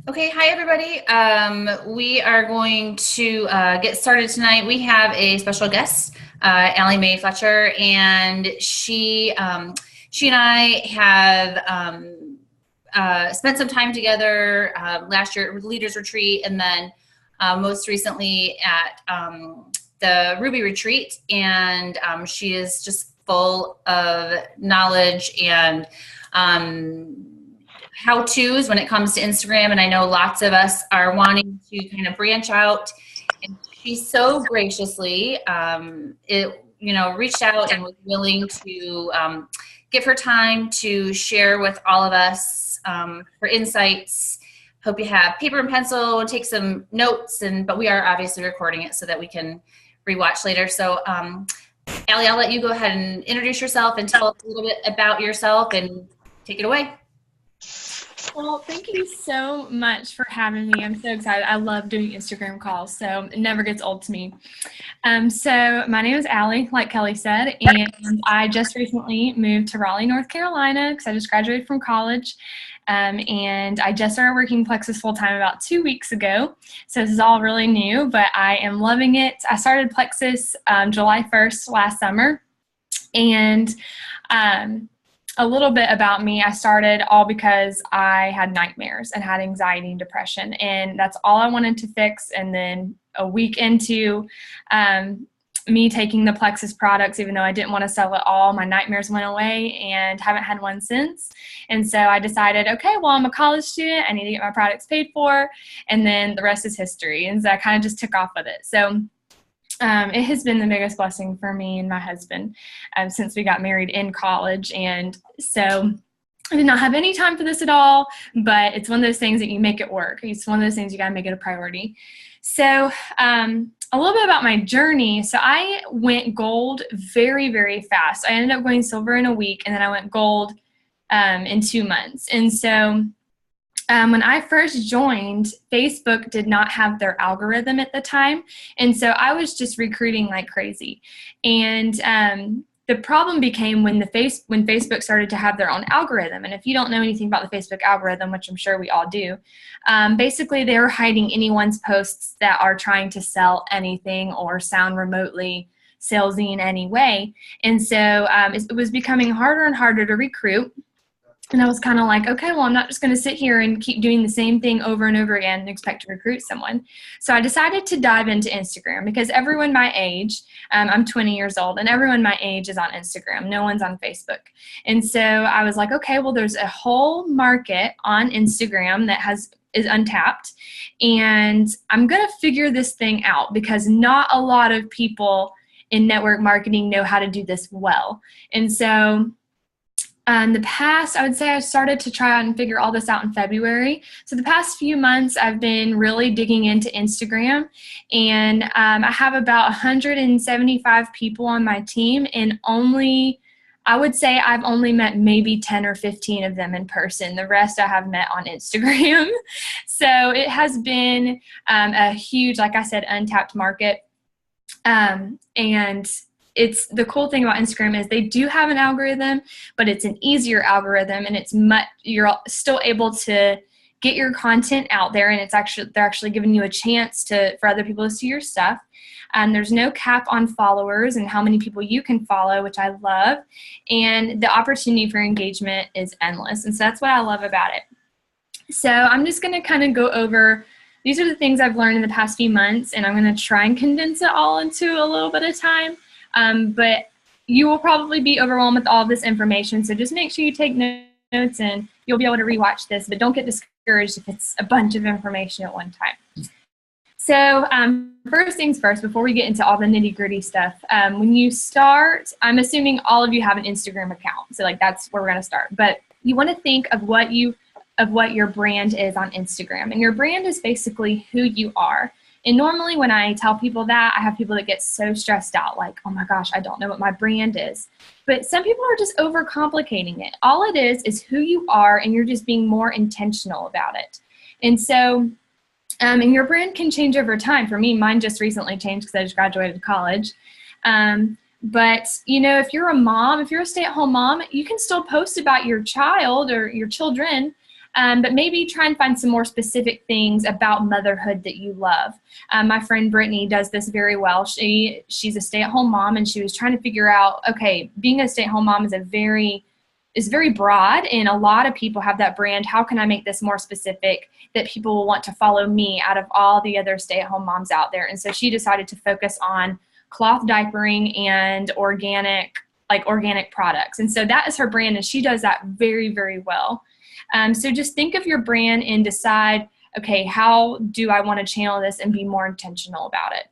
Okay, hi everybody. We are going to get started tonight. We have a special guest, Allie Mae Fletcher, and she and I have spent some time together last year at Leaders Retreat, and then most recently at the Ruby Retreat. And she is just full of knowledge and how-tos when it comes to Instagram, and I know lots of us are wanting to kind of branch out. And she so graciously, reached out and was willing to give her time to share with all of us her insights. Hope you have paper and pencil and take some notes, but we are obviously recording it so that we can rewatch later. So, Allie, I'll let you go ahead and introduce yourself and tell us a little bit about yourself and take it away. Well, thank you so much for having me. I'm so excited. I love doing Instagram calls, so it never gets old to me. So my name is Allie, like Kelly said, and I just recently moved to Raleigh, North Carolina, because I just graduated from college. And I just started working Plexus full-time about 2 weeks ago. So this is all really new, but I am loving it. I started Plexus July 1st last summer, and a little bit about me. I started all because I had nightmares and had anxiety and depression, and that's all I wanted to fix. And then a week into me taking the Plexus products, even though I didn't want to sell it all, my nightmares went away and haven't had one since. And so I decided, okay, well, I'm a college student. I need to get my products paid for, and then the rest is history. And so I kind of just took off with it. So it has been the biggest blessing for me and my husband since we got married in college. And so I did not have any time for this at all, but it's one of those things that you make it work. It's one of those things you got to make it a priority. So a little bit about my journey. So I went gold very, very fast. I ended up going silver in a week, and then I went gold in 2 months. And so when I first joined, Facebook did not have their algorithm at the time. And so I was just recruiting like crazy. And the problem became when Facebook started to have their own algorithm. And if you don't know anything about the Facebook algorithm, which I'm sure we all do, basically they were hiding anyone's posts that are trying to sell anything or sound remotely salesy in any way. And so it was becoming harder and harder to recruit. And I was kind of like, okay, well, I'm not just going to sit here and keep doing the same thing over and over again and expect to recruit someone. So I decided to dive into Instagram because everyone my age, I'm 20 years old, and everyone my age is on Instagram. No one's on Facebook. And so I was like, okay, well, there's a whole market on Instagram that is untapped, and I'm going to figure this thing out because not a lot of people in network marketing know how to do this well. And so the past, I would say I started to try out and figure all this out in February. So the past few months, I've been really digging into Instagram, and I have about 175 people on my team, and I would say I've only met maybe 10 or 15 of them in person. The rest I have met on Instagram. So it has been a huge, like I said, untapped market. And it's the cool thing about Instagram is they do have an algorithm, but it's an easier algorithm, and you're still able to get your content out there, and they're actually giving you a chance for other people to see your stuff. There's no cap on followers and how many people you can follow, which I love, and the opportunity for engagement is endless, and so that's what I love about it. So I'm just going to kind of go over. These are the things I've learned in the past few months, and I'm going to try and condense it all into a little bit of time. But you will probably be overwhelmed with all of this information, so just make sure you take notes, and you'll be able to rewatch this, but don't get discouraged if it's a bunch of information at one time. So first things first, before we get into all the nitty-gritty stuff, when you start, I'm assuming all of you have an Instagram account, so that's where we're going to start. But you want to think of what your brand is on Instagram, and your brand is basically who you are. And normally when I tell people that, I have people that get so stressed out, like, oh my gosh, I don't know what my brand is. But some people are just overcomplicating it. All it is who you are, and you're just being more intentional about it. And so, and your brand can change over time. For me, mine just recently changed because I just graduated college. But, if you're a mom, if you're a stay-at-home mom, you can still post about your child or your children, But maybe try and find some more specific things about motherhood that you love. My friend Brittany does this very well. She's a stay-at-home mom, and she was trying to figure out, okay, being a stay-at-home mom is very broad, and a lot of people have that brand. How can I make this more specific that people will want to follow me out of all the other stay-at-home moms out there? And so she decided to focus on cloth diapering and organic products. And so that is her brand, and she does that very, very well. So just think of your brand and decide, okay, how do I want to channel this and be more intentional about it?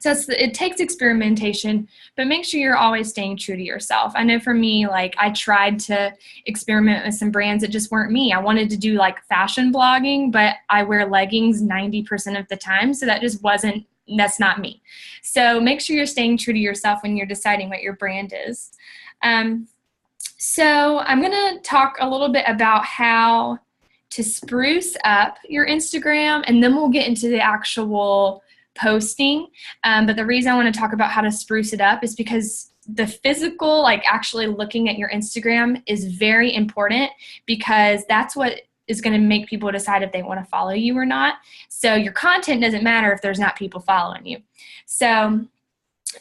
So it takes experimentation, but make sure you're always staying true to yourself. I know for me, like, I tried to experiment with some brands that just weren't me. I wanted to do like fashion blogging, but I wear leggings 90% of the time. So that's not me. So make sure you're staying true to yourself when you're deciding what your brand is. So I'm going to talk a little bit about how to spruce up your Instagram, and then we'll get into the actual posting. But the reason I want to talk about how to spruce it up is because the physical, like actually looking at your Instagram, is very important, because that's what is going to make people decide if they want to follow you or not. So your content doesn't matter if there's not people following you. So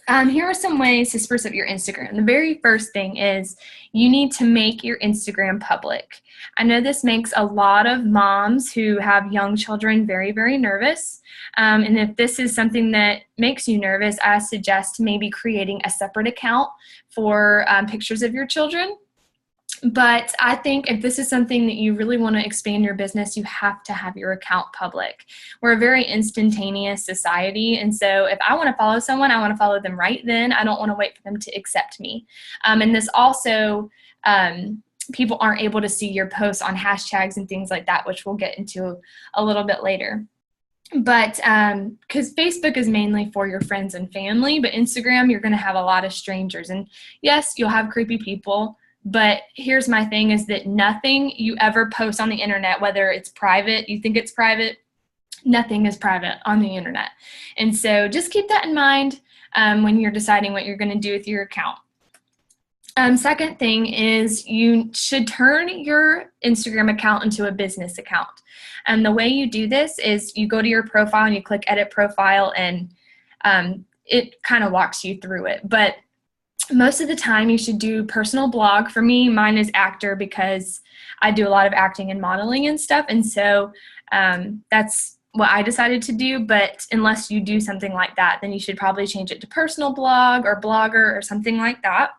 here are some ways to spruce up your Instagram. The very first thing is you need to make your Instagram public. I know this makes a lot of moms who have young children very, very nervous. And if this is something that makes you nervous, I suggest maybe creating a separate account for pictures of your children. But I think if this is something that you really want to expand your business, you have to have your account public. We're a very instantaneous society, and so if I want to follow someone, I want to follow them right then. I don't want to wait for them to accept me. And this also, people aren't able to see your posts on hashtags and things like that, which we'll get into a little bit later. But because Facebook is mainly for your friends and family, but Instagram, you're going to have a lot of strangers. And yes, you'll have creepy people. But here's my thing, is that nothing you ever post on the internet, whether it's private, you think it's private, nothing is private on the internet. And so just keep that in mind when you're deciding what you're going to do with your account. Second thing is you should turn your Instagram account into a business account. And the way you do this is you go to your profile and you click edit profile, and it kind of walks you through it. But most of the time you should do personal blog. For me, mine is actor, because I do a lot of acting and modeling and stuff. And so that's what I decided to do. But unless you do something like that, then you should probably change it to personal blog or blogger or something like that.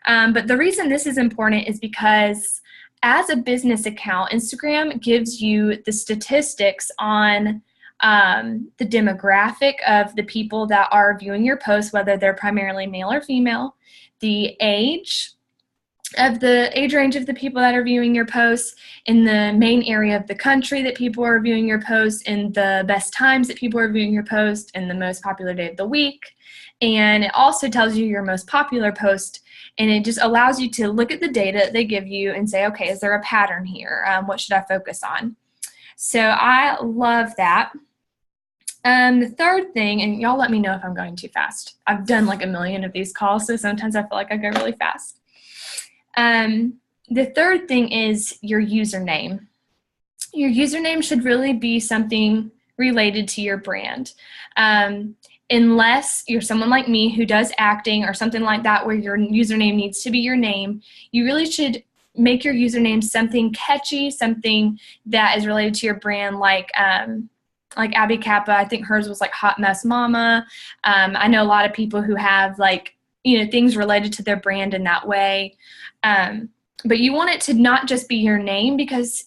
But the reason this is important is because as a business account, Instagram gives you the statistics on the demographic of the people that are viewing your posts, whether they're primarily male or female, the age range of the people that are viewing your posts, in the main area of the country that people are viewing your posts, in the best times that people are viewing your post, and the most popular day of the week. And it also tells you your most popular post, and it just allows you to look at the data they give you and say, okay, is there a pattern here? What should I focus on? So I love that. The third thing, and y'all let me know if I'm going too fast. I've done like a million of these calls, so sometimes I feel like I go really fast. The third thing is your username. Your username should really be something related to your brand. Unless you're someone like me who does acting or something like that, where your username needs to be your name, you really should make your username something catchy, something that is related to your brand, like Abby Kappa. I think hers was like Hot Mess Mama. I know a lot of people who have things related to their brand in that way. But you want it to not just be your name, because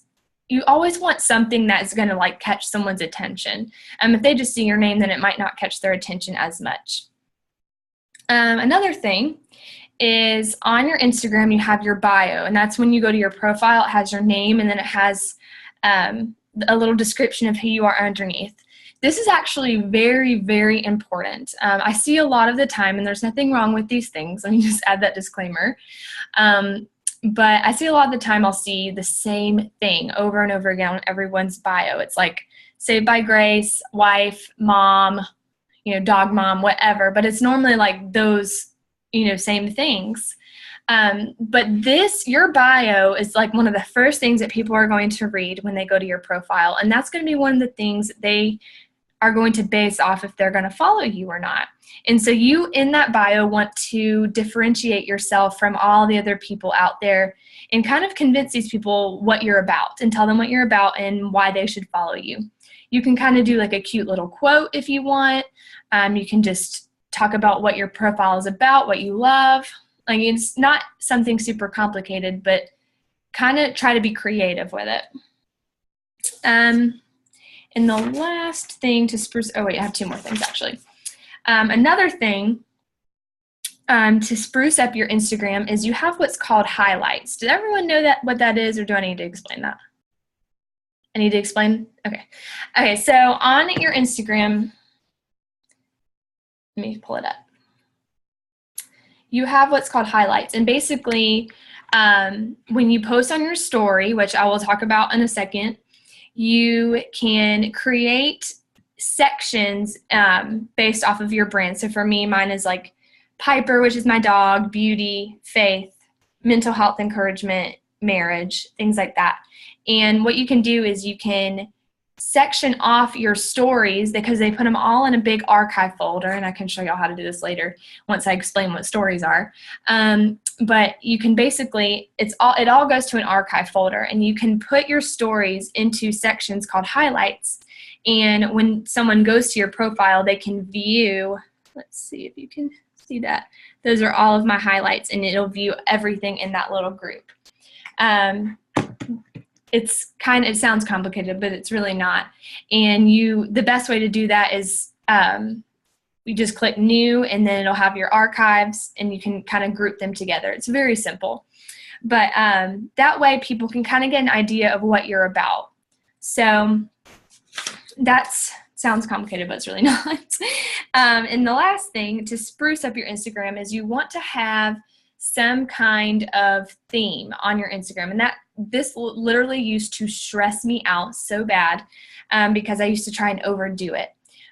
you always want something that's going to catch someone's attention. If they just see your name, then it might not catch their attention as much. Another thing is on your Instagram, you have your bio, and that's when you go to your profile. It has your name, and then it has a little description of who you are underneath. This is actually very, very important. I see a lot of the time, and there's nothing wrong with these things. Let me just add that disclaimer. But I see a lot of the time I'll see the same thing over and over again on everyone's bio. It's like Saved by Grace, wife, mom, dog mom, whatever. But it's normally like those, same things. But your bio is like one of the first things that people are going to read when they go to your profile. And that's going to be one of the things that they are going to base off if they're going to follow you or not. And so you in that bio want to differentiate yourself from all the other people out there and kind of convince these people what you're about and tell them what you're about and why they should follow you. You can kind of do like a cute little quote if you want. You can just talk about what your profile is about, what you love. Like, it's not something super complicated, but kind of try to be creative with it. And the last thing to spruce, oh wait, I have two more things actually. Another thing to spruce up your Instagram is you have what's called highlights. Did everyone know what that is, or do I need to explain that? I need to explain? Okay. Okay, so on your Instagram, let me pull it up. You have what's called highlights. And basically, when you post on your story, which I will talk about in a second, you can create sections based off of your brand. So for me, mine is like Piper, which is my dog, beauty, faith, mental health, encouragement, marriage, things like that. And what you can do is you can section off your stories because they put them all in a big archive folder, and I can show y'all how to do this later once I explain what stories are. But you can basically, it all goes to an archive folder, and you can put your stories into sections called highlights. And when someone goes to your profile, they can view, let's see if you can see that. Those are all of my highlights, and it'll view everything in that little group. It sounds complicated, but it's really not. And the best way to do that is you just click new, and then it'll have your archives, and you can kind of group them together. It's very simple. But that way people can kind of get an idea of what you're about. So that sounds complicated, but it's really not. And the last thing to spruce up your Instagram is you want to have some kind of theme on your Instagram. And this literally used to stress me out so bad because I used to try and overdo it.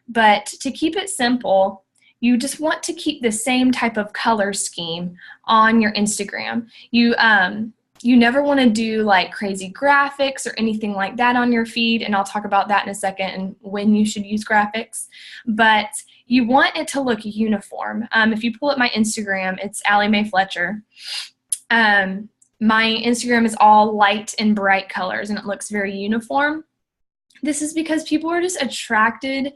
But to keep it simple, you just want to keep the same type of color scheme on your Instagram. You never want to do like crazy graphics or anything like that on your feed, and I'll talk about that in a second and when you should use graphics. But you want it to look uniform. If you pull up my Instagram, it's Allie Mae Fletcher. My Instagram is all light and bright colors, and it looks very uniform. This is because people are just attracted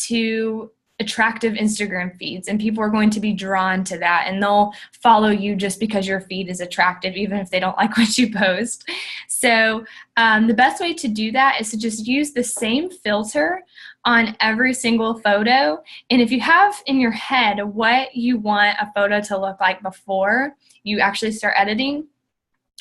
to attractive Instagram feeds, and people are going to be drawn to that, and they'll follow you just because your feed is attractive, even if they don't like what you post. So the best way to do that is to just use the same filter on every single photo. And if you have in your head what you want a photo to look like before you actually start editing,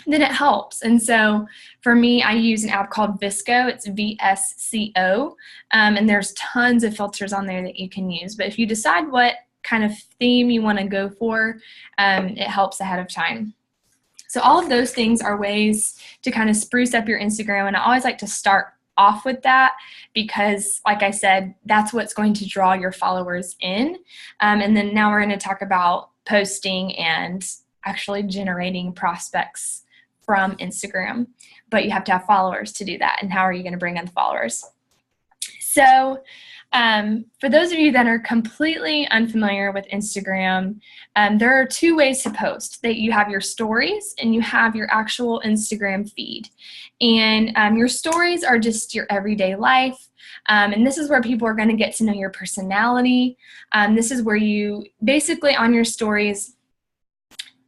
then it helps. And so for me, I use an app called Visco. It's VSCO. And there's tons of filters on there that you can use. But if you decide what kind of theme you want to go for, it helps ahead of time. So all of those things are ways to kind of spruce up your Instagram. And I always like to start off with that because, like I said, that's what's going to draw your followers in. And then now we're going to talk about posting and actually generating prospects from Instagram, but you have to have followers to do that. And how are you going to bring in the followers? So for those of you that are completely unfamiliar with Instagram, there are two ways to post. That you have your stories and you have your actual Instagram feed. And your stories are just your everyday life. And this is where people are going to get to know your personality. This is where you basically on your stories,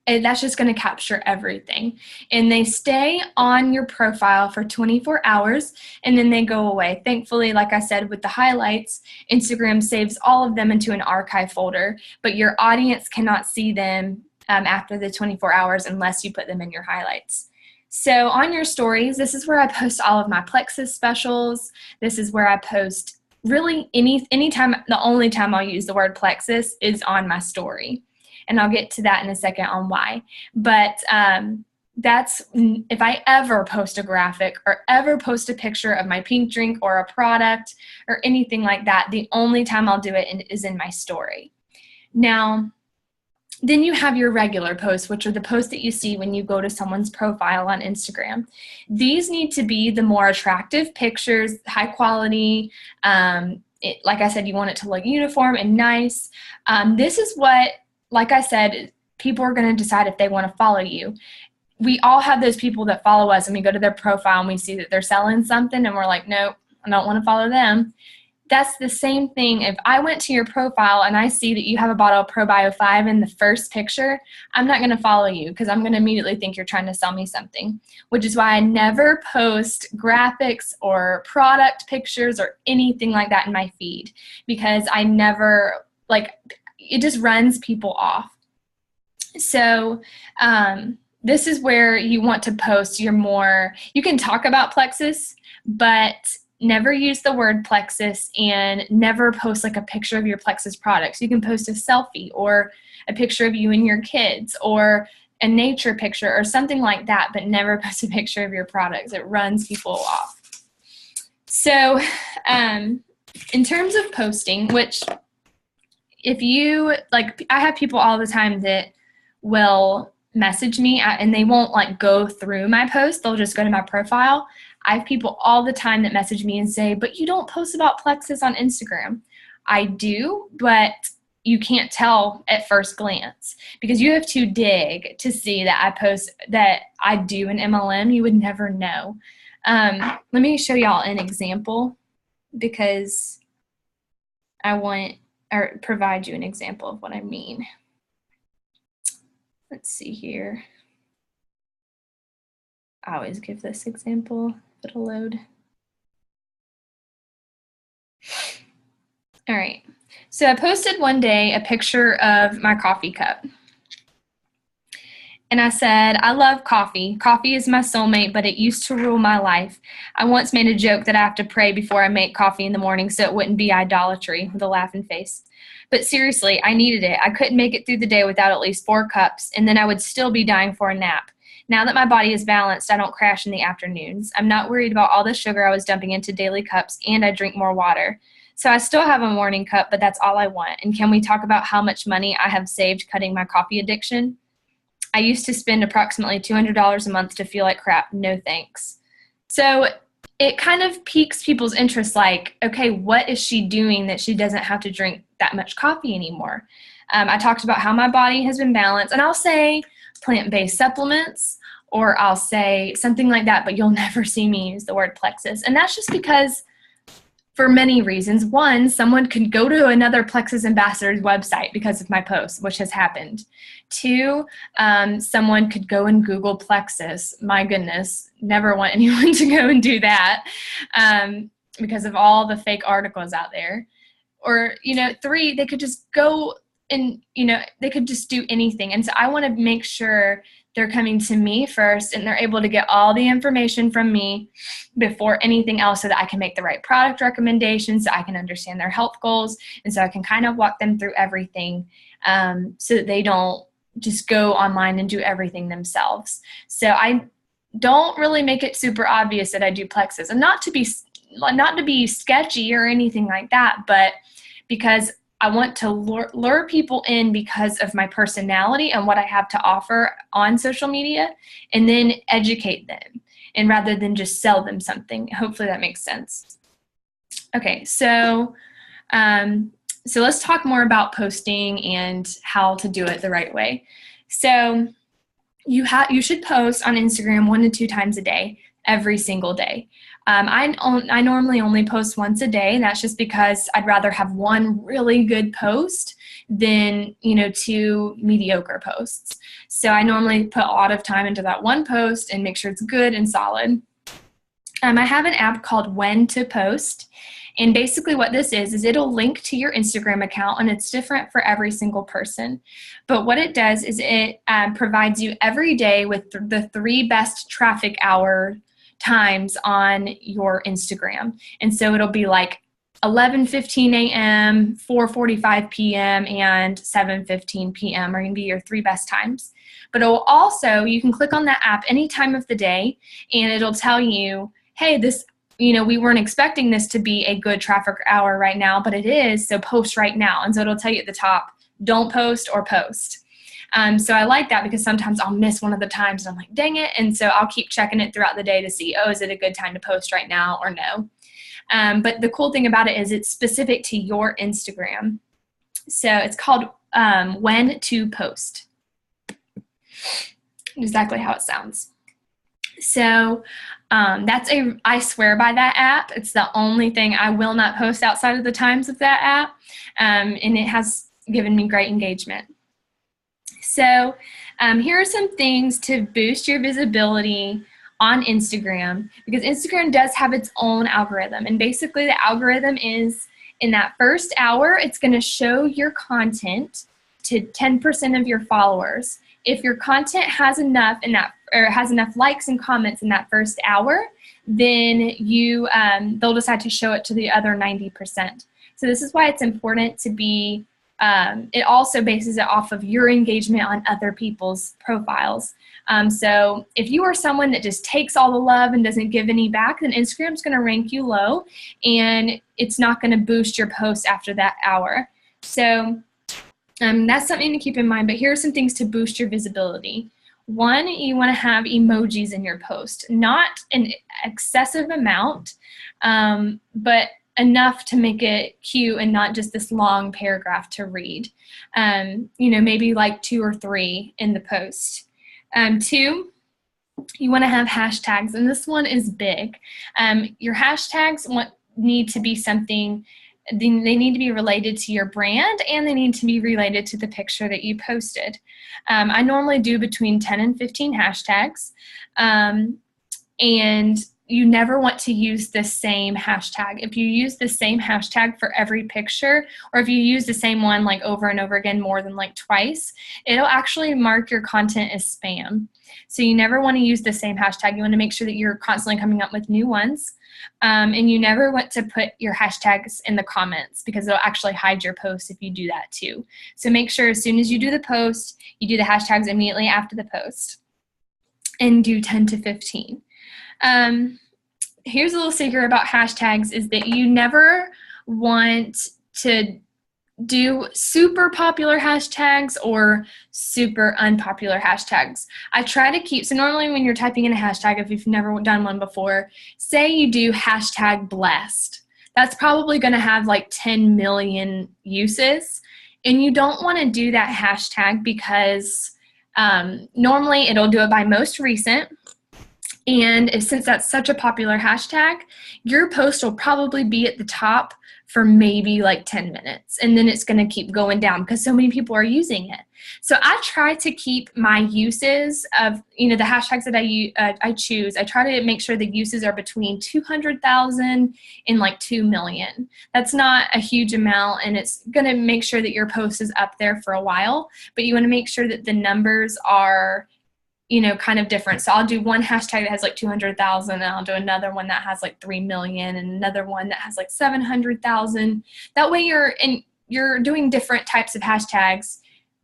and that's just going to capture everything. And they stay on your profile for 24 hours and then they go away. Thankfully, like I said, with the highlights, Instagram saves all of them into an archive folder, but your audience cannot see them after the 24 hours unless you put them in your highlights. So on your stories, this is where I post all of my Plexus specials. This is where I post really anytime. The only time I'll use the word Plexus is on my story. And I'll get to that in a second on why. But that's if I ever post a graphic or ever post a picture of my pink drink or a product or anything like that, the only time I'll do it is in my story. Now, Then you have your regular posts, which are the posts that you see when you go to someone's profile on Instagram. These need to be the more attractive pictures, high quality. Like I said, you want it to look uniform and nice. This is what, like I said, people are going to decide if they want to follow you. We all have those people that follow us, and we go to their profile and we see that they're selling something, and we're like, nope, I don't want to follow them. That's the same thing. If I went to your profile and I see that you have a bottle of ProBio 5 in the first picture, I'm not going to follow you because I'm going to immediately think you're trying to sell me something, which is why I never post graphics or product pictures or anything like that in my feed, because I never, like, it just runs people off. So this is where you want to post your more, you can talk about Plexus, but never use the word Plexus, and never post like a picture of your Plexus products. You can post a selfie or a picture of you and your kids or a nature picture or something like that, but never post a picture of your products. It runs people off. So in terms of posting, which if you, like, I have people all the time that will message me and they won't like go through my post. They'll just go to my profile. I have people all the time that message me and say, but you don't post about Plexus on Instagram. I do, but you can't tell at first glance because you have to dig to see that I post, that I do an MLM. You would never know. Let me show y'all an example because I want, or provide you an example of what I mean. Let's see here. I always give this example. It'll load. All right. So I posted one day a picture of my coffee cup. And I said, I love coffee. Coffee is my soulmate, but it used to rule my life. I once made a joke that I have to pray before I make coffee in the morning so it wouldn't be idolatry, with a laughing face. But seriously, I needed it. I couldn't make it through the day without at least 4 cups, and then I would still be dying for a nap. Now that my body is balanced, I don't crash in the afternoons. I'm not worried about all the sugar I was dumping into daily cups, and I drink more water. So I still have a morning cup, but that's all I want. And can we talk about how much money I have saved cutting my coffee addiction? I used to spend approximately $200 a month to feel like crap. No thanks. So it kind of piques people's interest, like, okay, what is she doing that she doesn't have to drink that much coffee anymore? I talked about how my body has been balanced, and I'll say plant-based supplements, or I'll say something like that, but you'll never see me use the word Plexus. And that's just because, for many reasons. One, someone could go to another Plexus ambassador's website because of my post, which has happened. 2, someone could go and Google Plexus. My goodness, never want anyone to go and do that because of all the fake articles out there. Or, 3, they could just go and, they could just do anything. And so I want to make sure they're coming to me first and they're able to get all the information from me before anything else so that I can make the right product recommendations, so I can understand their health goals, and so I can kind of walk them through everything so that they don't just go online and do everything themselves. So I don't really make it super obvious that I do Plexus, and not to be sketchy or anything like that, but because I want to lure people in because of my personality and what I have to offer on social media, and then educate them, and rather than just sell them something. Hopefully that makes sense. Okay, so let's talk more about posting and how to do it the right way. So you should post on Instagram 1 to 2 times a day, every single day. I normally only post once a day, and that's just because I'd rather have one really good post than 2 mediocre posts. So I normally put a lot of time into that one post and make sure it's good and solid. I have an app called When to Post, and basically what this is it'll link to your Instagram account, and it's different for every single person. But what it does is it provides you every day with the 3 best traffic hour times on your Instagram. And so it'll be like 11:15 a.m., 4:45 p.m., and 7:15 p.m. are going to be your 3 best times. But it'll also, you can click on that app any time of the day, and it'll tell you, hey, this, we weren't expecting this to be a good traffic hour right now, but it is, so post right now. And so it'll tell you at the top, don't post or post. So I like that because sometimes I'll miss one of the times and I'm like, dang it. And so I'll keep checking it throughout the day to see, oh, is it a good time to post right now or no? But the cool thing about it is it's specific to your Instagram. So it's called When to Post. Exactly how it sounds. So I swear by that app. It's the only thing I will not post outside of the times of that app. And it has given me great engagement. So here are some things to boost your visibility on Instagram, because Instagram does have its own algorithm. And basically the algorithm is, in that first hour, it's going to show your content to 10% of your followers. If your content has enough has enough likes and comments in that first hour, then they'll decide to show it to the other 90%. So this is why it's important to be, it also bases it off of your engagement on other people's profiles. So if you are someone that just takes all the love and doesn't give any back, then Instagram's going to rank you low, and it's not going to boost your post after that hour. So that's something to keep in mind, but here are some things to boost your visibility. One, you want to have emojis in your post, not an excessive amount, but enough to make it cute and not just this long paragraph to read. Maybe like 2 or 3 in the post. 2, you want to have hashtags, and this one is big. Your hashtags need to be something, they need to be related to your brand, and they need to be related to the picture that you posted. I normally do between 10 and 15 hashtags, and you never want to use the same hashtag. If you use the same hashtag for every picture, or if you use the same one like over and over again more than like twice, it'll actually mark your content as spam. So you never want to use the same hashtag. You want to make sure that you're constantly coming up with new ones. And you never want to put your hashtags in the comments, because it'll actually hide your post if you do that too. So make sure as soon as you do the post, you do the hashtags immediately after the post, and do 10 to 15. Here's a little secret about hashtags, is that you never want to do super popular hashtags or super unpopular hashtags. I try to keep, so normally when you're typing in a hashtag, if you've never done one before, say you do hashtag blessed. That's probably going to have like 10 million uses, and you don't want to do that hashtag because normally it'll do it by most recent. And since that's such a popular hashtag, your post will probably be at the top for maybe like 10 minutes. And then it's going to keep going down because so many people are using it. So I try to keep my uses of, the hashtags that I choose. I try to make sure the uses are between 200,000 and like 2 million. That's not a huge amount, and it's going to make sure that your post is up there for a while. But you want to make sure that the numbers are kind of different. So I'll do one hashtag that has like 200,000, and I'll do another one that has like 3 million, and another one that has like 700,000. That way you're doing different types of hashtags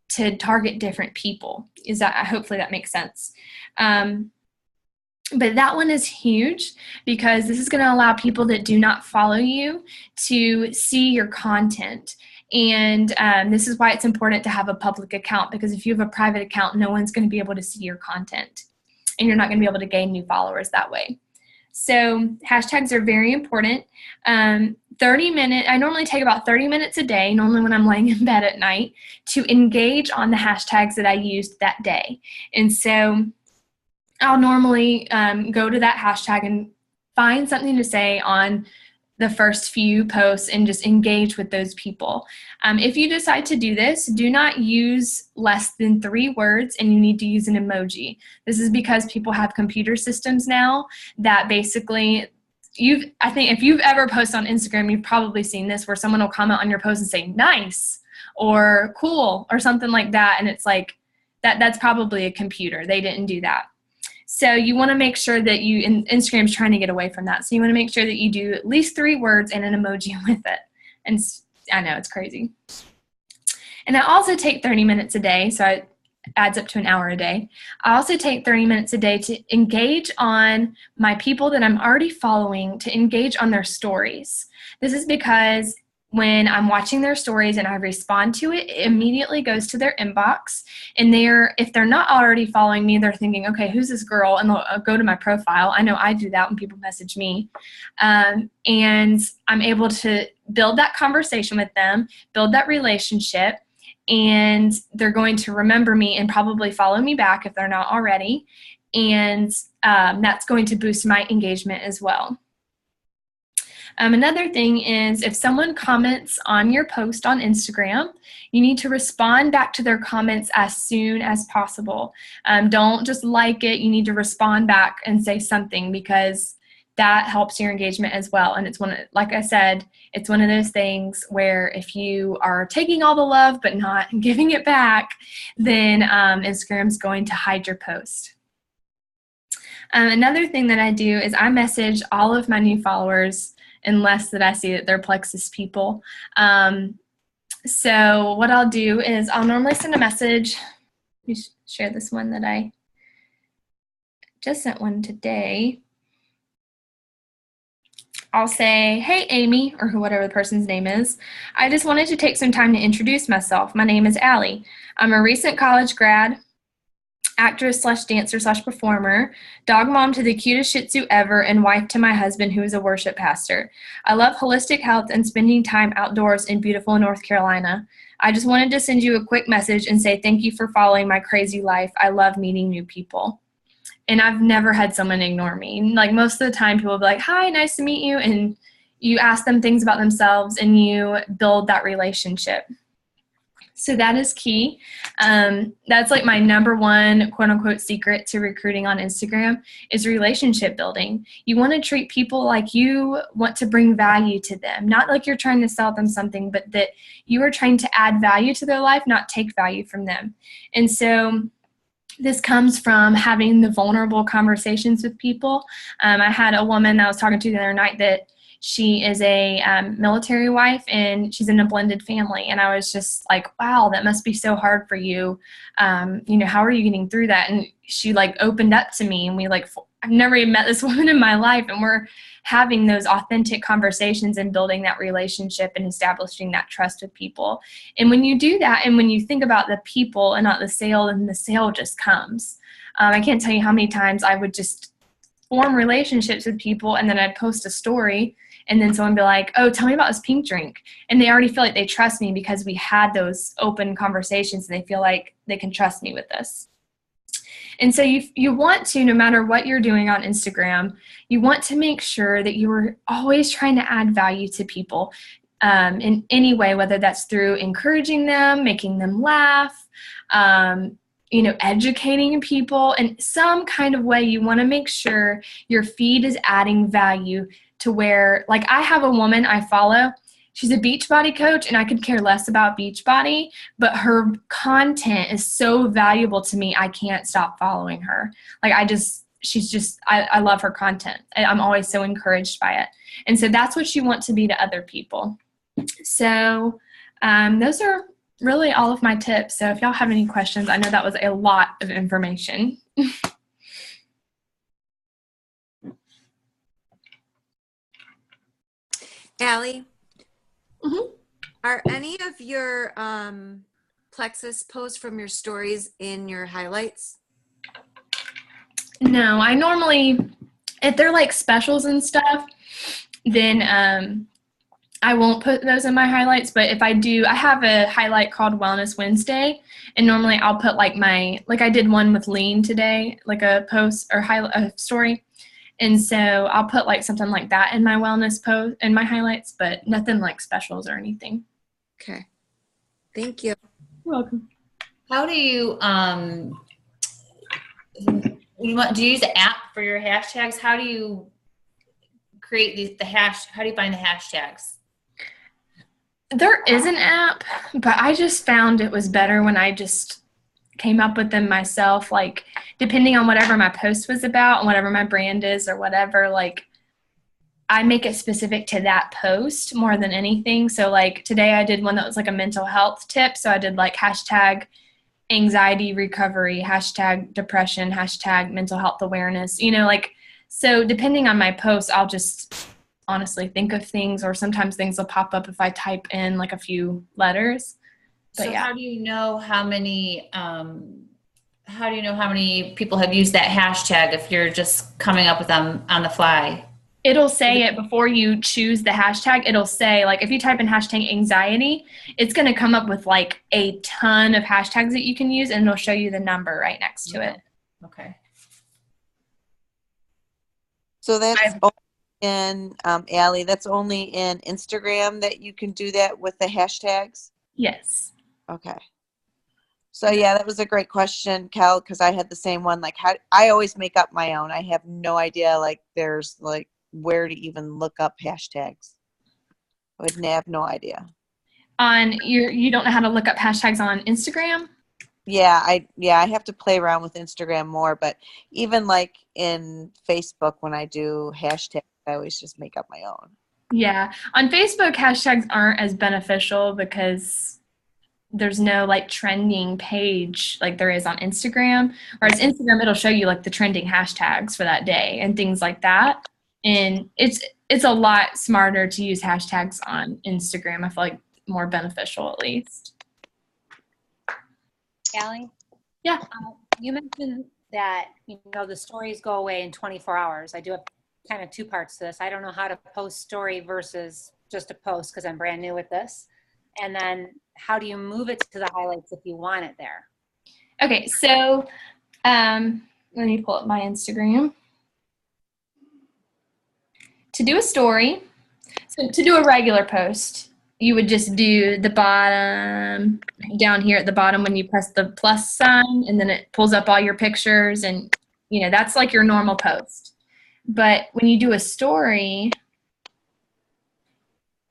to target different people. Hopefully that makes sense. But that one is huge, because this is going to allow people that do not follow you to see your content. And this is why it's important to have a public account, because if you have a private account, no one's going to be able to see your content, and you're not going to be able to gain new followers that way. So hashtags are very important. 30-minute, I normally take about 30 minutes a day, normally when I'm laying in bed at night, to engage on the hashtags that I used that day. And so I'll normally go to that hashtag and find something to say on the first few posts and just engage with those people. If you decide to do this, do not use less than 3 words, and you need to use an emoji. This is because people have computer systems now that basically, I think if you've ever posted on Instagram, you've probably seen this, where someone will comment on your post and say nice or cool or something like that, and it's like, that's probably a computer. They didn't do that. So you want to make sure that and Instagram's trying to get away from that. So you want to make sure that you do at least 3 words and an emoji with it. And I know it's crazy. And I also take 30 minutes a day, so it adds up to an hour a day. I also take 30 minutes a day to engage on my people that I'm already following, to engage on their stories. This is because when I'm watching their stories and I respond to it, it immediately goes to their inbox. And if they're not already following me, they're thinking, okay, who's this girl? And they'll go to my profile. I know I do that when people message me. And I'm able to build that conversation with them, build that relationship, and they're going to remember me and probably follow me back if they're not already. And that's going to boost my engagement as well. Another thing is if someone comments on your post on Instagram, you need to respond back to their comments as soon as possible. Don't just like it. You need to respond back and say something, because that helps your engagement as well. And it's like I said, it's one of those things where if you are taking all the love but not giving it back, then Instagram's going to hide your post. Another thing that I do is I message all of my new followers unless that I see that they're Plexus people. So what I'll do is I'll normally send a message. Let me share this one that I just sent one today. I'll say, hey, Amy, or whatever the person's name is. I just wanted to take some time to introduce myself. My name is Allie. I'm a recent college grad, actress / dancer / performer, dog mom to the cutest Shih Tzu ever, and wife to my husband, who is a worship pastor. I love holistic health and spending time outdoors in beautiful North Carolina. I just wanted to send you a quick message and say thank you for following my crazy life. I love meeting new people. And I've never had someone ignore me. Like, most of the time people will be like, hi, nice to meet you. And you ask them things about themselves and you build that relationship. So that is key. That's like my number one quote unquote secret to recruiting on Instagram is relationship building. You want to treat people like you want to bring value to them, not like you're trying to sell them something, but that you are trying to add value to their life, not take value from them. And so this comes from having the vulnerable conversations with people. I had a woman that I was talking to the other night that she is a military wife, and she's in a blended family. And I was just like, wow, that must be so hard for you. How are you getting through that? And she like opened up to me, and I've never even met this woman in my life. And we're having those authentic conversations and building that relationship and establishing that trust with people. And when you do that, and when you think about the people and not the sale, then the sale just comes. I can't tell you how many times I would just form relationships with people, and then I'd post a story, and then someone would be like, oh, tell me about this pink drink. And they already feel like they trust me because we had those open conversations, and they feel like they can trust me with this. And so you want to, no matter what you're doing on Instagram, you want to make sure that you are always trying to add value to people in any way, whether that's through encouraging them, making them laugh, educating people in some kind of way. You want to make sure your feed is adding value to where, like, I have a woman I follow. She's a Beachbody coach, and I could care less about Beachbody, but her content is so valuable to me, I can't stop following her. Like, I love her content. I'm always so encouraged by it. And so that's what you want to be to other people. So those are really all of my tips. So if y'all have any questions, I know that was a lot of information. Allie, Mm-hmm. are any of your Plexus posts from your stories in your highlights? No, I normally, if they're like specials and stuff, then I won't put those in my highlights. But if I do, I have a highlight called Wellness Wednesday, and normally I'll put like I did one with Lean today, like a post or a story. And so I'll put like something like that in my wellness post, in my highlights, but nothing like specials or anything. Okay. Thank you. You're welcome. How do you do you use the app for your hashtags? How do you create how do you find the hashtags? There is an app, but I just found it was better when I just came up with them myself, like depending on whatever my post was about and whatever my brand is or whatever, like I make it specific to that post more than anything. So like today I did one that was like a mental health tip. So I did like hashtag anxiety recovery, hashtag depression, hashtag mental health awareness, like, so depending on my post, I'll honestly think of things, or sometimes things will pop up if I type in like a few letters. But So yeah. how do you know how many people have used that hashtag if you're just coming up with them on the fly? It'll say it before you choose the hashtag. It'll say, like, if you type in hashtag anxiety, it's going to come up with like a ton of hashtags that you can use, and it'll show you the number right next to it. Okay. So that's only in, Allie, that's only in Instagram that you can do that with the hashtags? Yes. Okay. So yeah, that was a great question, Kel, because I had the same one. Like, how I always make up my own. I have no idea, like, there's like where to even look up hashtags. I would have no idea. You don't know how to look up hashtags on Instagram? Yeah, I have to play around with Instagram more, but even like in Facebook when I do hashtags, I always just make up my own. Yeah. On Facebook, hashtags aren't as beneficial because there's no like trending page like there is on Instagram. Whereas Instagram, it'll show you like the trending hashtags for that day and things like that. And it's a lot smarter to use hashtags on Instagram. I feel like more beneficial at least. Allie? Yeah. You mentioned that, the stories go away in 24 hours. I do have kind of two parts to this. I don't know how to post story versus just a post because I'm brand new with this. And then how do you move it to the highlights if you want it there? Okay, so let me pull up my Instagram. To do a story, so to do a regular post, you would just do the bottom, down here at the bottom when you press the plus sign, and then it pulls up all your pictures, and that's like your normal post. But when you do a story,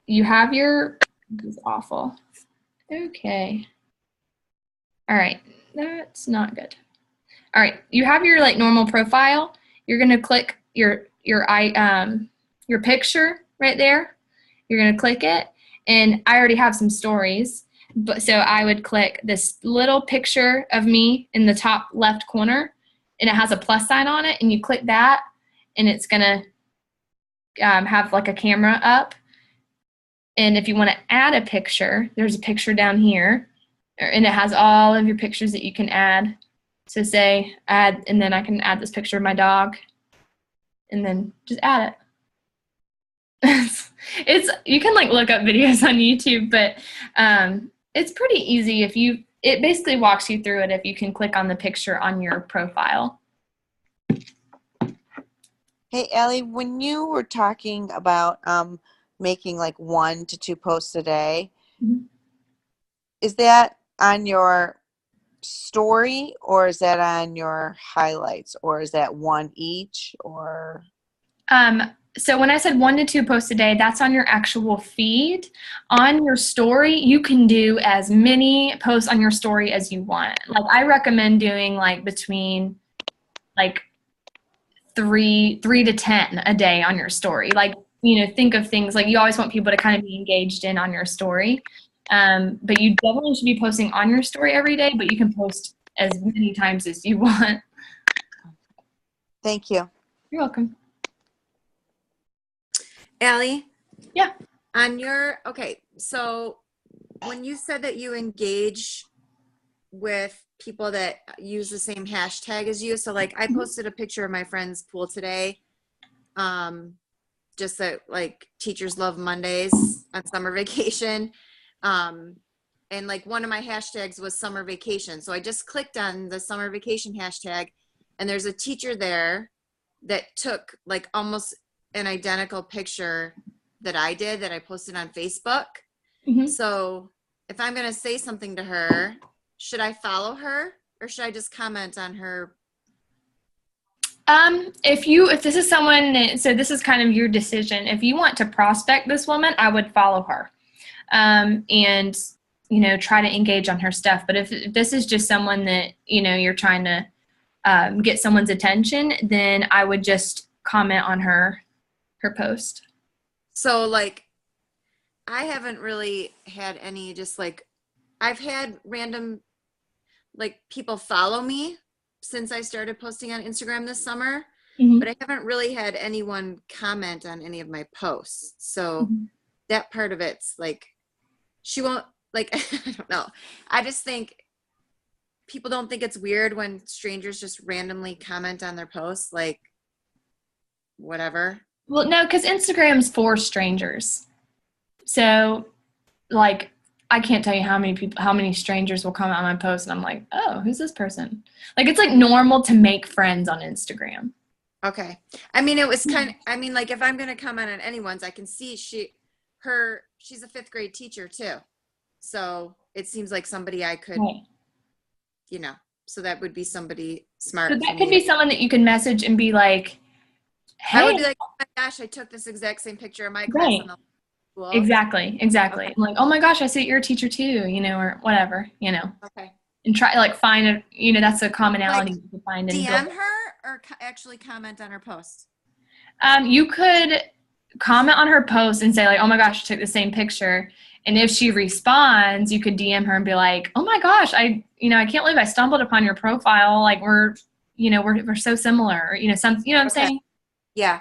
you have your, this is awful. Okay. All right, that's not good. All right, you have your like normal profile. You're gonna click your picture right there. You're gonna click it, and I already have some stories, but so I would click this little picture of me in the top left corner, and it has a plus sign on it, and you click that, and it's gonna have like a camera up. And if you want to add a picture, there's a picture down here, and it has all of your pictures that you can add. So say add, and then I can add this picture of my dog, and then just add it. You can like look up videos on YouTube, but it's pretty easy it basically walks you through it if you can click on the picture on your profile. Hey, Allie, when you were talking about making like 1 to 2 posts a day, Mm-hmm. Is that on your story, or is that on your highlights, or is that one each, or? So when I said 1 to 2 posts a day, that's on your actual feed. On your story, you can do as many posts on your story as you want. Like I recommend doing like between like 3 to 10 a day on your story. Like, think of things like you always want people to kind of be engaged in on your story. But you definitely should be posting on your story every day, but you can post as many times as you want. Thank you. You're welcome. Allie? Yeah. Okay, so when you said that you engage with people that use the same hashtag as you, so like I posted a picture of my friend's pool today, just that like teachers love Mondays on summer vacation, and like one of my hashtags was summer vacation, so I just clicked on the summer vacation hashtag, and there's a teacher there that took like almost an identical picture that I did that I posted on Facebook. Mm-hmm. So if I'm going to say something to her, should I follow her or should I just comment on her? If this is someone, so this is kind of your decision. If you want to prospect this woman, I would follow her, and try to engage on her stuff. But if this is just someone that you're trying to get someone's attention, then I would just comment on her post. So like, I haven't really had any, just like, I've had random like people follow me since I started posting on Instagram this summer. Mhm. but I haven't really had anyone comment on any of my posts. So that part of it's like, she won't, like, I don't know. I just think people don't think it's weird when strangers just randomly comment on their posts, like, whatever. Well, no, because Instagram's for strangers. So, like, I can't tell you how many strangers will comment on my post, and I'm like, oh, who's this person? Like, it's like normal to make friends on Instagram. Okay. I mean, it was kind of, I mean, like, if I'm going to comment on anyone's, I can see she's a 5th grade teacher too. So it seems like somebody I could, Right. you know, so that would be somebody smart. So for that me could be someone that you can message and be like, I would hey, be like, oh my gosh, I took this exact same picture of my class right. in the school. Exactly. Okay. I'm like, oh my gosh, I see you're a teacher too, or whatever, Okay. and try like find a, that's a commonality Like, you can find and DM build. her or actually comment on her post? You could comment on her post and say like, oh my gosh, I took the same picture. And if she responds, you could DM her and be like, oh my gosh, I can't believe I stumbled upon your profile. Like we're so similar, what I'm Okay. saying? Yeah.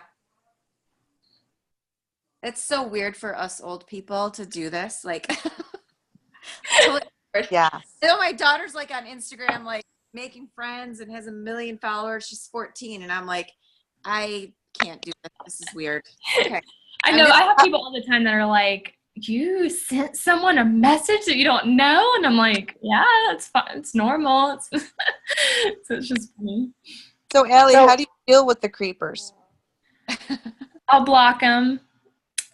It's so weird for us old people to do this. Like, totally weird. Yeah. I know my daughter's like on Instagram, like making friends and has 1 million followers. She's 14. And I'm like, I can't do this. This is weird. Okay. I know. I have people all the time that are like, you sent someone a message that you don't know? And I'm like, yeah, it's fine. It's normal. So it's just funny. So, Allie, how do you deal with the creepers? I'll block them.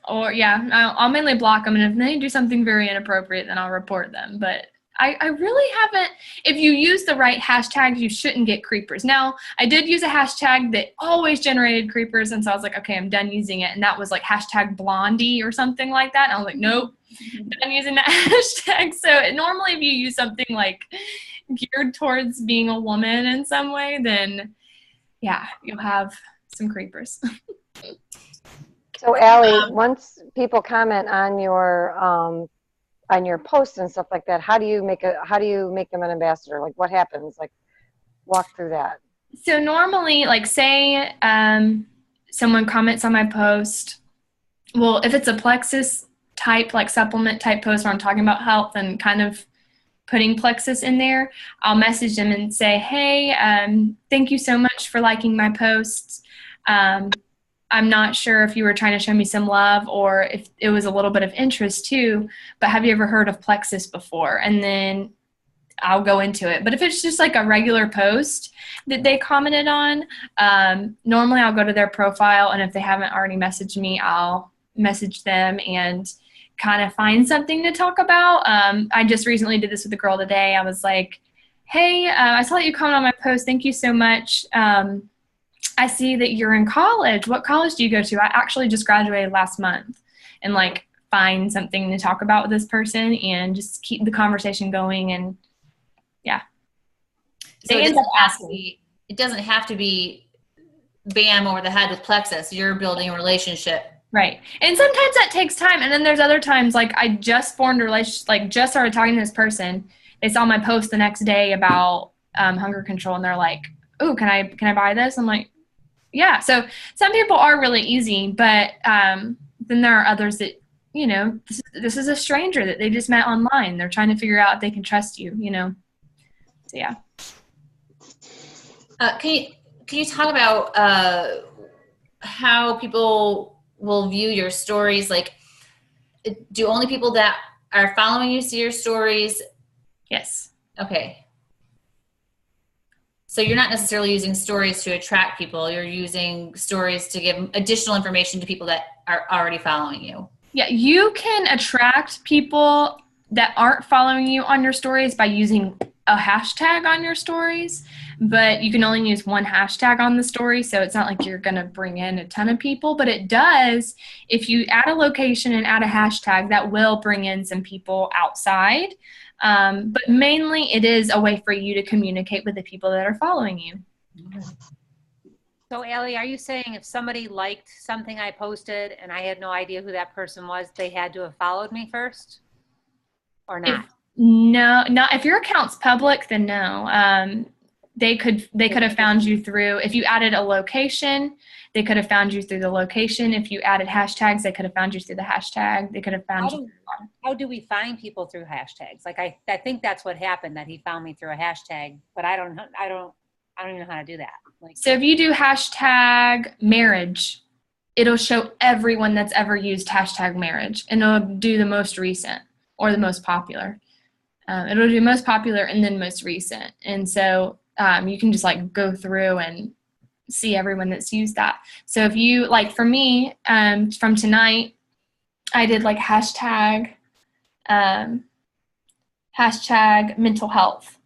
Or, I'll mainly block them. And if they do something very inappropriate, then I'll report them. But I really haven't. If you use the right hashtags, you shouldn't get creepers. Now, I did use a hashtag that always generated creepers, and so I was like, okay, I'm done using it. And that was like hashtag Blondie or something like that. And I was like, nope, done using that hashtag. So normally, if you use something like geared towards being a woman in some way, then you'll have some creepers. So, Allie, once people comment on your posts and stuff like that, how do you make them an ambassador? Like, what happens? Like, walk through that. So normally, like, say someone comments on my post. Well, if it's a Plexus type, like supplement type post where I'm talking about health and kind of putting Plexus in there, I'll message them and say, hey, thank you so much for liking my posts. I'm not sure if you were trying to show me some love or if it was a little bit of interest too, but have you ever heard of Plexus before? And then I'll go into it. But if it's just like a regular post that they commented on, normally I'll go to their profile, and if they haven't already messaged me, I'll message them and kind of find something to talk about. I just recently did this with a girl today. I was like, hey, I saw that you commented on my post. Thank you so much. I see that you're in college. What college do you go to? I actually just graduated last month. And like find something to talk about with this person and just keep the conversation going. And so it doesn't have to be bam over the head with Plexus. You're building a relationship. Right. And sometimes that takes time. And then there's other times, like I just formed a relationship, like just started talking to this person. They saw my post the next day about hunger control, and they're like, oh, can I buy this? I'm like, yeah. So some people are really easy, but then there are others that, this is a stranger that they just met online. They're trying to figure out if they can trust you, So, yeah. Can you talk about how people will view your stories? Like, do only people that are following you see your stories? Yes. Okay. So you're not necessarily using stories to attract people. You're using stories to give additional information to people that are already following you. Yeah, you can attract people that aren't following you on your stories by using a hashtag on your stories, but you can only use one hashtag on the story, so it's not like you're going to bring in a ton of people, but it does, if you add a location and add a hashtag, that will bring in some people outside. But mainly it is a way for you to communicate with the people that are following you. So, Allie, are you saying if somebody liked something I posted and I had no idea who that person was, they had to have followed me first or not? No, not if your account's public, then no. they could have found you through, if you added a location, they could have found you through the location. If you added hashtags, they could have found you through the hashtag. They could have found you. How do we find people through hashtags? Like I think that's what happened, that he found me through a hashtag, but I don't even know how to do that. Like, so if you do hashtag marriage, it'll show everyone that's ever used hashtag marriage, and it'll do the most recent or the most popular. It'll do most popular and then most recent. And so you can just like go through and see everyone that's used that. So if you, like for me, from tonight, I did like hashtag mental health.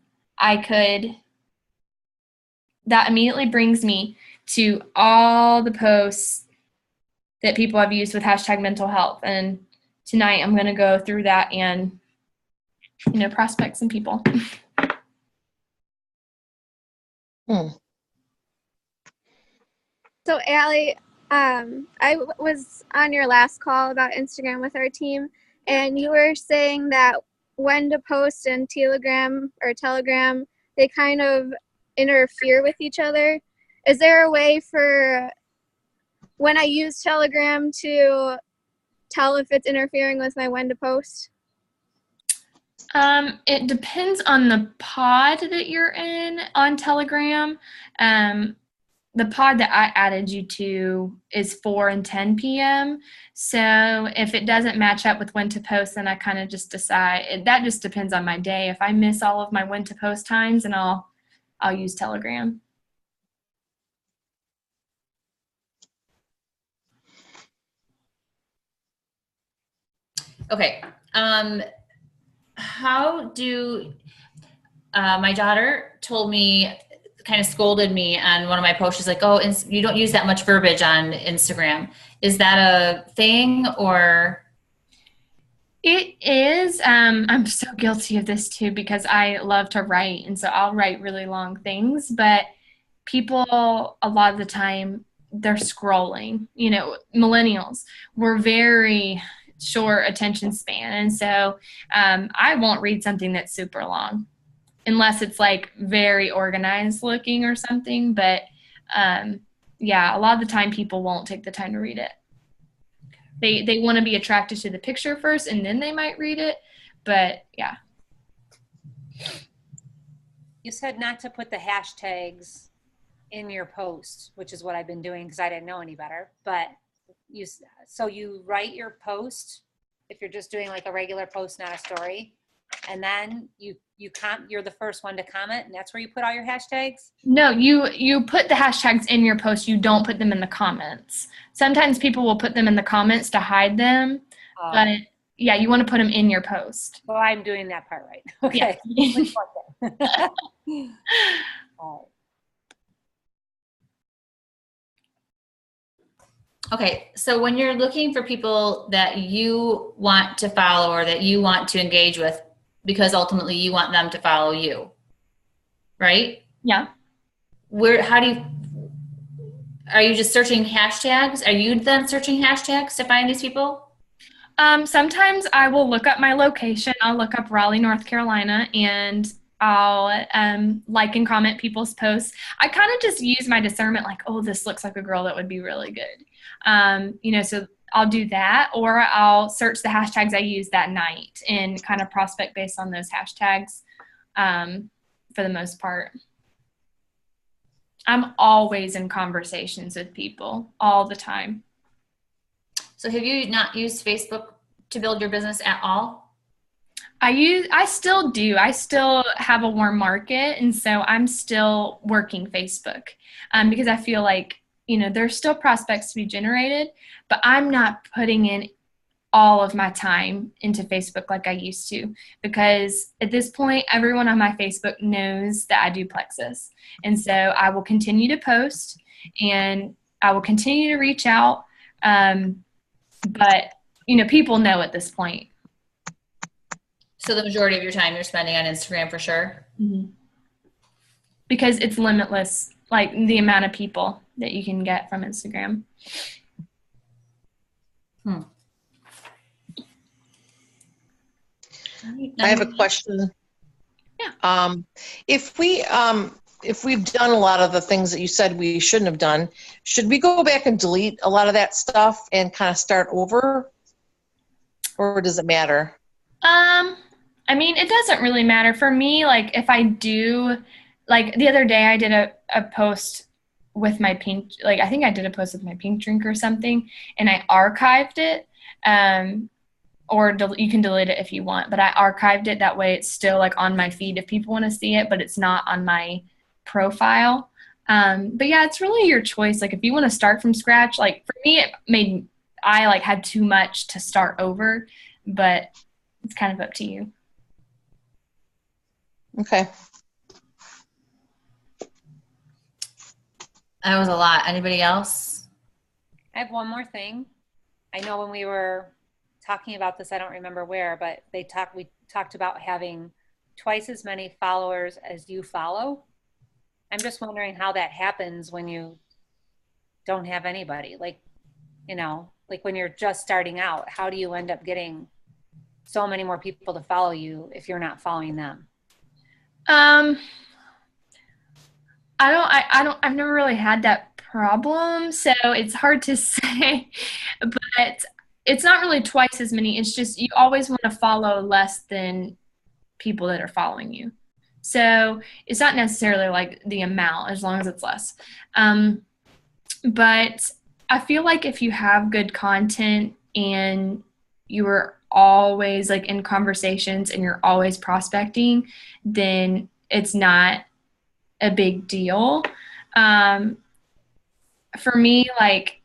That immediately brings me to all the posts that people have used with hashtag mental health. And tonight I'm going to go through that and, prospect some people. So Allie, I was on your last call about Instagram with our team, and you were saying that when to post in Telegram, they kind of interfere with each other. Is there a way for when I use Telegram to tell if it's interfering with my when to post? It depends on the pod that you're in on Telegram. The pod that I added you to is 4 and 10 p.m. So if it doesn't match up with when to post, then I kind of just decide. That just depends on my day. If I miss all of my when to post times, then I'll use Telegram. Okay. How do my daughter told me, kind of scolded me on one of my posts. She's like, oh, you don't use that much verbiage on Instagram. Is that a thing or? It is. I'm so guilty of this too, because I love to write. And so I'll write really long things, but people a lot of the time they're scrolling, millennials, we're very short attention span. And so I won't read something that's super long unless it's like very organized looking or something. But yeah, a lot of the time people won't take the time to read it. They want to be attracted to the picture first and then they might read it. But yeah. You said not to put the hashtags in your post, which is what I've been doing because I didn't know any better. But so you write your post if you're just doing like a regular post, not a story, and then you're the first one to comment, and that's where you put all your hashtags? No, you put the hashtags in your post. You don't put them in the comments. Sometimes people will put them in the comments to hide them, but yeah, you want to put them in your post. Well, I'm doing that part right. Okay. Yeah. Okay, so when you're looking for people that you want to follow or that you want to engage with, because ultimately you want them to follow you, right? Yeah. Are you just searching hashtags? Are you then searching hashtags to find these people? Sometimes I will look up my location. I'll look up Raleigh, North Carolina, and I'll like and comment people's posts. I kind of just use my discernment, like, oh, this looks like a girl that would be really good. So I'll do that, or I'll search the hashtags I use that night and kind of prospect based on those hashtags for the most part. I'm always in conversations with people all the time. So have you not used Facebook to build your business at all? I still do. I still have a warm market, and so I'm still working Facebook because I feel like, there's still prospects to be generated, but I'm not putting in all of my time into Facebook like I used to, because at this point, everyone on my Facebook knows that I do Plexus. And so I will continue to post and I will continue to reach out. But, people know at this point. So the majority of your time you're spending on Instagram for sure? Mm-hmm. Because it's limitless, like the amount of people that you can get from Instagram. I have a question. Yeah. If we, if we've done a lot of the things that you said we shouldn't have done, should we go back and delete a lot of that stuff and kind of start over? Or does it matter? I mean, it doesn't really matter. For me, like, if I do, like, the other day I did a post with my pink, like, I think I did a post with my pink drink or something, and I archived it. Or you can delete it if you want, but I archived it. That way it's still, like, on my feed if people want to see it, but it's not on my profile. But yeah, it's really your choice. Like, if you want to start from scratch, like, for me, I like had too much to start over, but it's kind of up to you. Okay. That was a lot. Anybody else? I have one more thing. I know when we were talking about this, I don't remember where, but we talked about having twice as many followers as you follow. I'm just wondering how that happens when you don't have anybody. Like, you know, like when you're just starting out, how do you end up getting so many more people to follow you if you're not following them? I've never really had that problem, so it's hard to say, but it's not really twice as many. It's just you always want to follow less than people that are following you. So it's not necessarily like the amount, as long as it's less. But I feel like if you have good content and you are always like in conversations and you're always prospecting, then it's not a big deal. For me, like,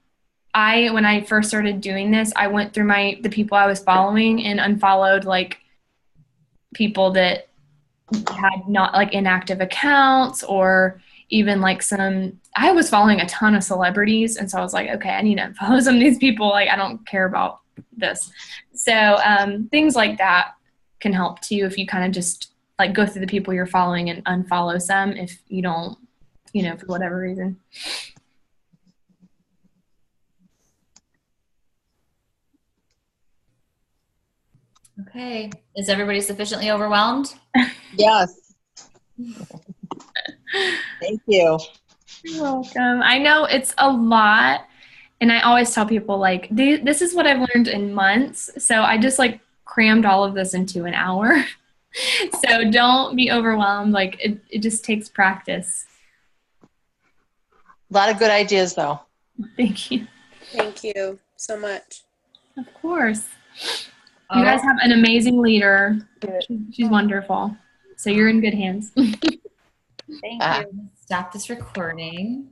when I first started doing this, I went through the people I was following and unfollowed like people that had not like inactive accounts, or even like I was following a ton of celebrities. And so I was like, okay, I need to follow some of these people. Like, I don't care about this. So things like that can help too, if you kind of just like go through the people you're following and unfollow some if you don't, for whatever reason. Okay. Is everybody sufficiently overwhelmed? Yes. Thank you. You're welcome. I know it's a lot, and I always tell people, like, this is what I've learned in months, so I just, like, crammed all of this into an hour. So don't be overwhelmed. Like, it just takes practice. A lot of good ideas, though. Thank you. Thank you so much. Of course. You guys have an amazing leader. She's wonderful. So you're in good hands. Thank you. Stop this recording.